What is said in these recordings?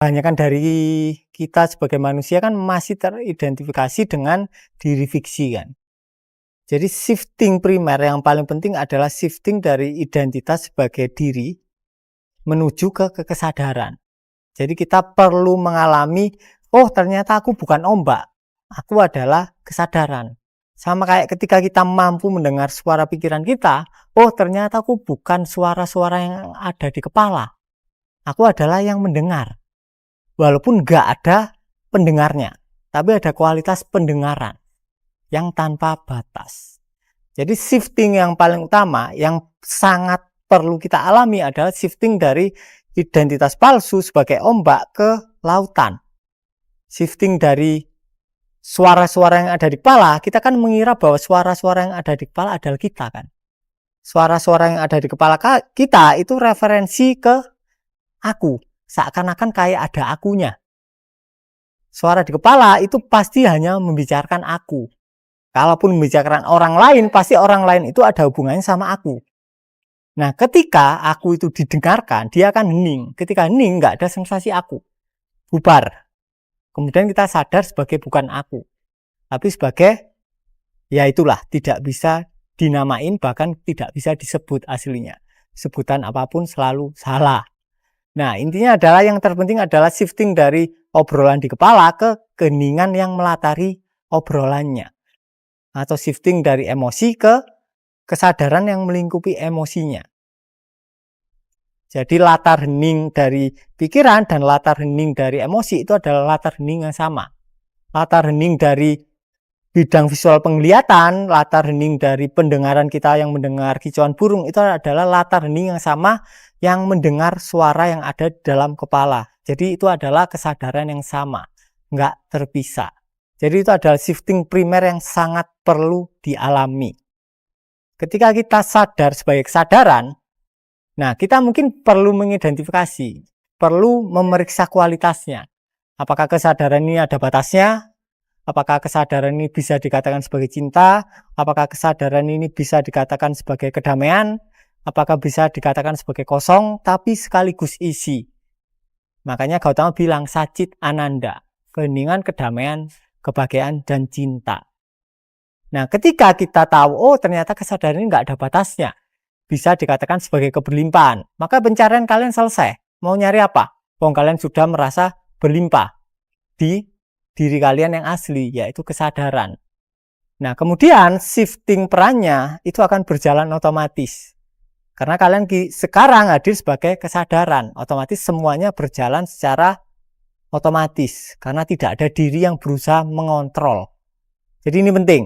Kebanyakan dari kita sebagai manusia kan masih teridentifikasi dengan diri fiksi kan. Jadi shifting primer yang paling penting adalah shifting dari identitas sebagai diri menuju ke kesadaran. Jadi kita perlu mengalami, oh ternyata aku bukan ombak, aku adalah kesadaran. Sama kayak ketika kita mampu mendengar suara pikiran kita, oh ternyata aku bukan suara-suara yang ada di kepala, aku adalah yang mendengar. Walaupun nggak ada pendengarnya, tapi ada kualitas pendengaran yang tanpa batas. Jadi shifting yang paling utama, yang sangat perlu kita alami adalah shifting dari identitas palsu sebagai ombak ke lautan. Shifting dari suara-suara yang ada di kepala, kita kan mengira bahwa suara-suara yang ada di kepala adalah kita kan. Suara-suara yang ada di kepala kita itu referensi ke aku. Seakan-akan kayak ada akunya. Suara di kepala itu pasti hanya membicarakan aku. Kalaupun membicarakan orang lain, pasti orang lain itu ada hubungannya sama aku. Nah, ketika aku itu didengarkan, dia akan hening. Ketika hening, nggak ada sensasi aku. Bubar. Kemudian kita sadar sebagai bukan aku. Tapi sebagai, ya itulah, tidak bisa dinamain, bahkan tidak bisa disebut aslinya. Sebutan apapun selalu salah. Nah, intinya adalah yang terpenting adalah shifting dari obrolan di kepala ke keheningan yang melatari obrolannya. Atau shifting dari emosi ke kesadaran yang melingkupi emosinya. Jadi latar hening dari pikiran dan latar hening dari emosi itu adalah latar hening yang sama. Latar hening dari bidang visual penglihatan, latar hening dari pendengaran kita yang mendengar kicauan burung itu adalah latar hening yang sama yang mendengar suara yang ada di dalam kepala. Jadi itu adalah kesadaran yang sama, nggak terpisah. Jadi itu adalah shifting primer yang sangat perlu dialami. Ketika kita sadar sebagai kesadaran, nah kita mungkin perlu mengidentifikasi, perlu memeriksa kualitasnya. Apakah kesadaran ini ada batasnya? Apakah kesadaran ini bisa dikatakan sebagai cinta? Apakah kesadaran ini bisa dikatakan sebagai kedamaian? Apakah bisa dikatakan sebagai kosong tapi sekaligus isi? Makanya Gautama bilang Satchit Ananda, keheningan, kedamaian, kebahagiaan, dan cinta. Nah, ketika kita tahu, oh ternyata kesadaran ini nggak ada batasnya, bisa dikatakan sebagai keberlimpahan, maka pencarian kalian selesai. Mau nyari apa? Wong kalian sudah merasa berlimpah di diri kalian yang asli, yaitu kesadaran. Nah, kemudian shifting perannya itu akan berjalan otomatis. Karena kalian sekarang hadir sebagai kesadaran, otomatis semuanya berjalan secara otomatis. Karena tidak ada diri yang berusaha mengontrol. Jadi ini penting.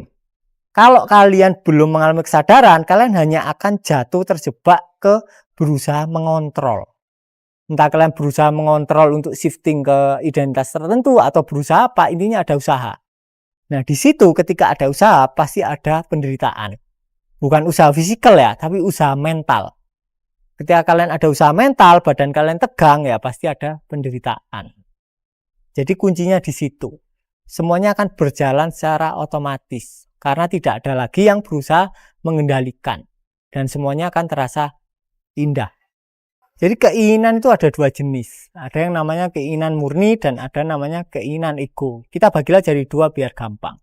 Kalau kalian belum mengalami kesadaran, kalian hanya akan jatuh terjebak ke berusaha mengontrol. Entah kalian berusaha mengontrol untuk shifting ke identitas tertentu atau berusaha apa, intinya ada usaha. Nah, di situ ketika ada usaha pasti ada penderitaan. Bukan usaha fisikal ya, tapi usaha mental. Ketika kalian ada usaha mental, badan kalian tegang ya pasti ada penderitaan. Jadi kuncinya di situ. Semuanya akan berjalan secara otomatis. Karena tidak ada lagi yang berusaha mengendalikan. Dan semuanya akan terasa indah. Jadi keinginan itu ada dua jenis. Ada yang namanya keinginan murni dan ada namanya keinginan ego. Kita bagilah jadi dua biar gampang.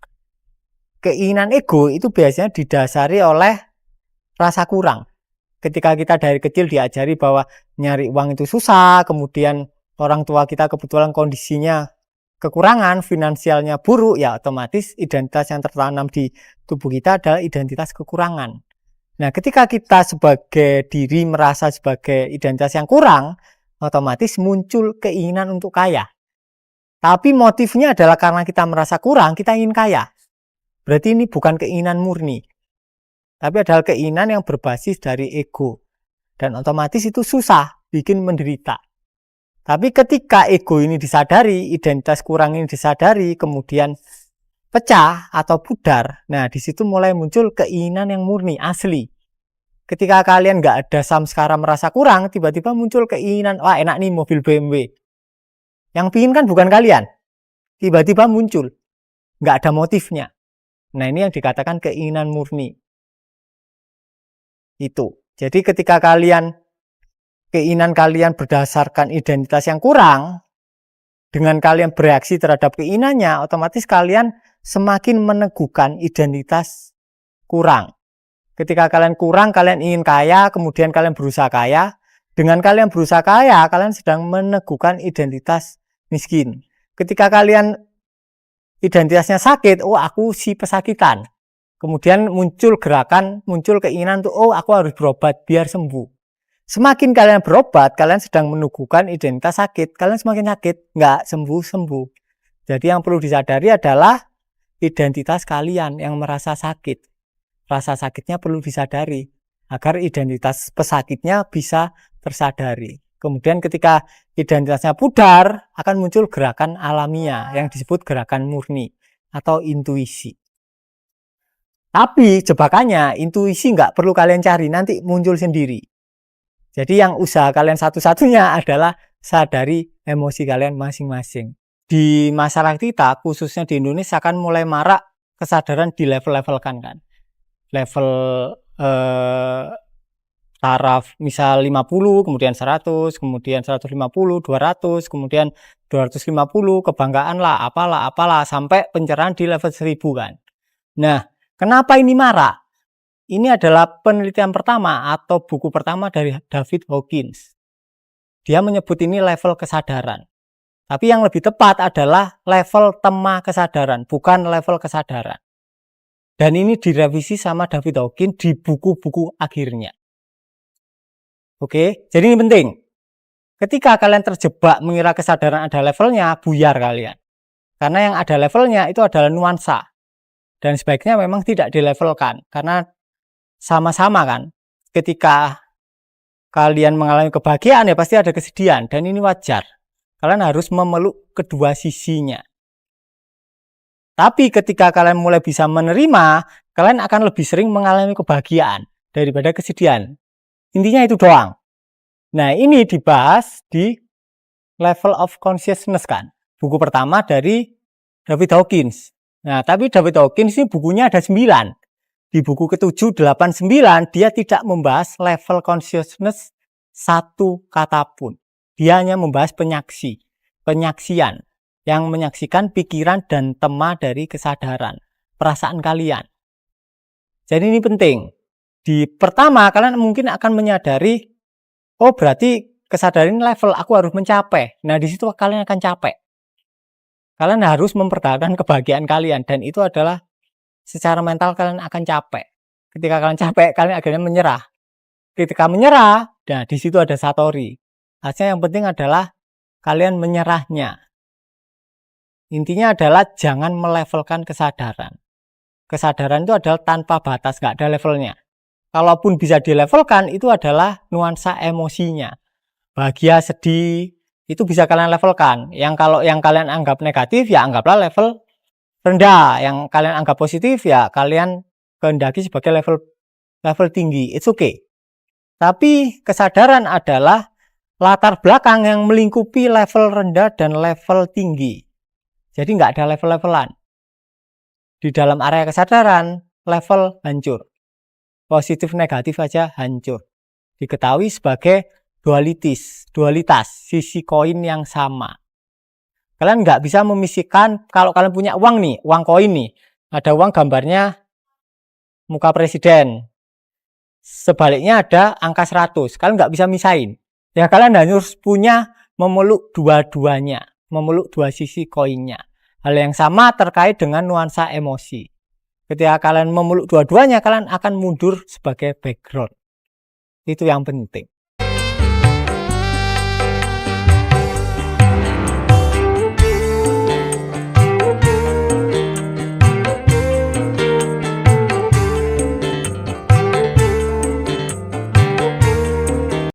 Keinginan ego itu biasanya didasari oleh rasa kurang. Ketika kita dari kecil diajari bahwa nyari uang itu susah, kemudian orang tua kita kebetulan kondisinya kekurangan, finansialnya buruk, ya otomatis identitas yang tertanam di tubuh kita adalah identitas kekurangan. Nah, ketika kita sebagai diri merasa sebagai identitas yang kurang, otomatis muncul keinginan untuk kaya. Tapi motifnya adalah karena kita merasa kurang, kita ingin kaya. Berarti ini bukan keinginan murni, tapi adalah keinginan yang berbasis dari ego. Dan otomatis itu susah, bikin menderita. Tapi ketika ego ini disadari, identitas kurang ini disadari, kemudian pecah atau pudar, nah di situ mulai muncul keinginan yang murni, asli. Ketika kalian nggak ada samskara merasa kurang, tiba-tiba muncul keinginan, wah enak nih mobil BMW. Yang pingin kan bukan kalian, tiba-tiba muncul, nggak ada motifnya. Nah ini yang dikatakan keinginan murni. Itu. Jadi ketika keinginan kalian berdasarkan identitas yang kurang, dengan kalian bereaksi terhadap keinginannya, otomatis kalian semakin meneguhkan identitas kurang. Ketika kalian kurang, kalian ingin kaya, kemudian kalian berusaha kaya. Dengan kalian berusaha kaya, kalian sedang meneguhkan identitas miskin. Ketika kalian identitasnya sakit, oh aku si pesakitan. Kemudian muncul gerakan, muncul keinginan untuk, oh aku harus berobat biar sembuh. Semakin kalian berobat, kalian sedang meneguhkan identitas sakit. Kalian semakin sakit, nggak sembuh-sembuh. Jadi yang perlu disadari adalah identitas kalian yang merasa sakit. Rasa sakitnya perlu disadari agar identitas pesakitnya bisa tersadari. Kemudian ketika identitasnya pudar, akan muncul gerakan alamiah yang disebut gerakan murni atau intuisi. Tapi jebakannya, intuisi nggak perlu kalian cari, nanti muncul sendiri. Jadi yang usaha kalian satu-satunya adalah sadari emosi kalian masing-masing. Di masyarakat kita, khususnya di Indonesia, akan mulai marak kesadaran di level-levelkan kan. Level taraf misal 50, kemudian 100, kemudian 150, 200, kemudian 250, kebanggaan lah, apalah, sampai pencerahan di level 1000 kan. Nah, kenapa ini marak? Ini adalah penelitian pertama atau buku pertama dari David Hawkins. Dia menyebut ini level kesadaran. Tapi yang lebih tepat adalah level tema kesadaran, bukan level kesadaran. Dan ini direvisi sama David Hawkins di buku-buku akhirnya. Oke, jadi ini penting. Ketika kalian terjebak mengira kesadaran ada levelnya, buyar kalian. Karena yang ada levelnya itu adalah nuansa. Dan sebaiknya memang tidak dilevelkan. Karena sama-sama kan, ketika kalian mengalami kebahagiaan ya pasti ada kesedihan. Dan ini wajar. Kalian harus memeluk kedua sisinya. Tapi ketika kalian mulai bisa menerima, kalian akan lebih sering mengalami kebahagiaan daripada kesedihan. Intinya itu doang. Nah, ini dibahas di Level of Consciousness kan. Buku pertama dari David Hawkins. Nah, tapi David Hawkins ini bukunya ada 9. Di buku ke-7, 8, 9, dia tidak membahas level consciousness satu kata pun. Dia hanya membahas penyaksian. Yang menyaksikan pikiran dan tema dari kesadaran. Perasaan kalian. Jadi ini penting. Di pertama, kalian mungkin akan menyadari, oh berarti kesadaran level aku harus mencapai. Nah di situ kalian akan capek. Kalian harus mempertahankan kebahagiaan kalian. Dan itu adalah secara mental kalian akan capek. Ketika kalian capek, kalian akhirnya menyerah. Ketika menyerah, nah di situ ada satori. Artinya yang penting adalah kalian menyerahnya. Intinya adalah jangan melevelkan kesadaran. Kesadaran itu adalah tanpa batas, nggak ada levelnya. Kalaupun bisa dilevelkan, itu adalah nuansa emosinya. Bahagia, sedih, itu bisa kalian levelkan. Kalau yang kalian anggap negatif, ya anggaplah level rendah. Yang kalian anggap positif, ya kalian kehendaki sebagai level tinggi. It's okay. Tapi kesadaran adalah latar belakang yang melingkupi level rendah dan level tinggi. Jadi nggak ada level-levelan. Di dalam area kesadaran, level hancur. Positif negatif aja hancur. Diketahui sebagai dualitas, sisi koin yang sama. Kalian nggak bisa memisahkan, kalau kalian punya uang nih, uang koin nih, ada uang gambarnya muka presiden. Sebaliknya ada angka 100, kalian nggak bisa misahin. Ya kalian harus punya memeluk dua-duanya, memeluk dua sisi koinnya. Hal yang sama terkait dengan nuansa emosi. Ketika kalian memeluk dua-duanya, kalian akan mundur sebagai background. Itu yang penting.